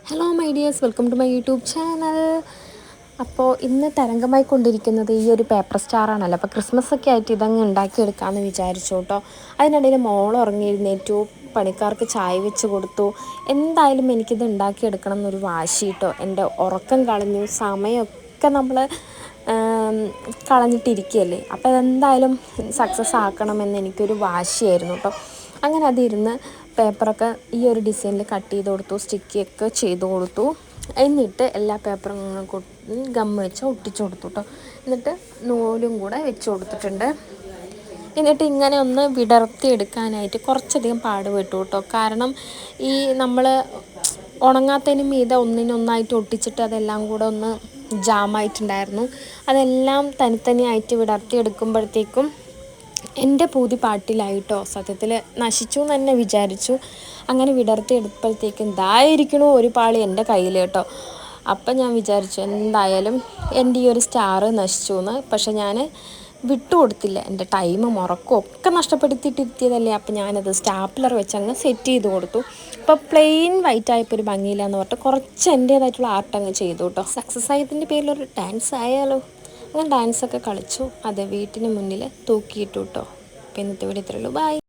Hello my dears, welcome to my YouTube channel. അപ്പോൾ ഇന്ന് തരംഗമായിക്കൊണ്ടിരിക്കുന്നത് ഈ ഒരു പേപ്പർ സ്റ്റാറാണല്ലോ. അപ്പോൾ ക്രിസ്മസ് ഒക്കെ ആയിട്ട് ഇതങ്ങ് ഉണ്ടാക്കിയെടുക്കാമെന്ന് വിചാരിച്ചു കേട്ടോ. അതിനിടയിൽ മോൾ ഉറങ്ങിയിരുന്നേറ്റു, പണിക്കാർക്ക് ചായ വെച്ച് കൊടുത്തു. എന്തായാലും എനിക്കിത് ഉണ്ടാക്കിയെടുക്കണം എന്നൊരു വാശി കേട്ടോ. എൻ്റെ ഉറക്കം കളഞ്ഞു, സമയമൊക്കെ നമ്മൾ കളഞ്ഞിട്ടിരിക്കുകയല്ലേ. അപ്പോൾ അതെന്തായാലും സക്സസ് ആക്കണമെന്ന് എനിക്കൊരു വാശിയായിരുന്നു കേട്ടോ. അങ്ങനെ അതിരുന്ന് പേപ്പറൊക്കെ ഈ ഒരു ഡിസൈനിൽ കട്ട് ചെയ്ത് കൊടുത്തു, സ്റ്റിക്കൊക്കെ ചെയ്ത് കൊടുത്തു. എന്നിട്ട് എല്ലാ പേപ്പറും ഗം വെച്ച് ഒട്ടിച്ചു കൊടുത്തു കേട്ടോ. എന്നിട്ട് നൂലും കൂടെ വെച്ച് കൊടുത്തിട്ടുണ്ട്. എന്നിട്ട് ഇങ്ങനെ ഒന്ന് വിടർത്തി എടുക്കാനായിട്ട് കുറച്ചധികം പാടുപെട്ടു കേട്ടോ. കാരണം ഈ നമ്മൾ ഉണങ്ങാത്തതിന് മീതെ ഒന്നിനൊന്നായിട്ട് ഒട്ടിച്ചിട്ട് അതെല്ലാം കൂടെ ഒന്ന് ജാമായിട്ടുണ്ടായിരുന്നു. അതെല്ലാം തനിത്തനിയായിട്ട് വിടർത്തി എടുക്കുമ്പോഴത്തേക്കും എൻ്റെ പൂതി പാട്ടിലായിട്ടോ. സത്യത്തിൽ നശിച്ചു എന്ന് തന്നെ വിചാരിച്ചു. അങ്ങനെ വിടർത്തി എടുക്കുമ്പോഴത്തേക്കും ഇതായിരിക്കണു ഒരു പാളി എൻ്റെ കയ്യിൽ കേട്ടോ. അപ്പം ഞാൻ വിചാരിച്ചു എന്തായാലും എൻ്റെ ഈ ഒരു സ്റ്റാർ നശിച്ചു എന്ന്. പക്ഷെ ഞാൻ വിട്ടുകൊടുത്തില്ല. എൻ്റെ ടൈമും ഉറക്കവും ഒക്കെ നഷ്ടപ്പെടുത്തിയിട്ടിരുത്തിയതല്ലേ. അപ്പം ഞാനത് സ്റ്റാപ്ലർ വെച്ച് അങ്ങ് സെറ്റ് ചെയ്ത് കൊടുത്തു. അപ്പോൾ പ്ലെയിൻ വൈറ്റ് ആയപ്പോൾ ഒരു ഭംഗിയില്ല എന്ന് പറഞ്ഞിട്ട് കുറച്ച് എൻ്റേതായിട്ടുള്ള ആർട്ട് അങ്ങ് ചെയ്തു കേട്ടോ. സക്സസ് ആയതിൻ്റെ പേരിലൊരു ഡാൻസ് ആയാലോ. അങ്ങനെ ഡാൻസൊക്കെ കളിച്ചു. അത് വീട്ടിന് മുന്നിൽ തൂക്കിയിട്ടു കേട്ടോ. അപ്പോൾ ഇന്നത്തെ വീഡിയോ ഇത്രയുള്ളൂ. ബൈ.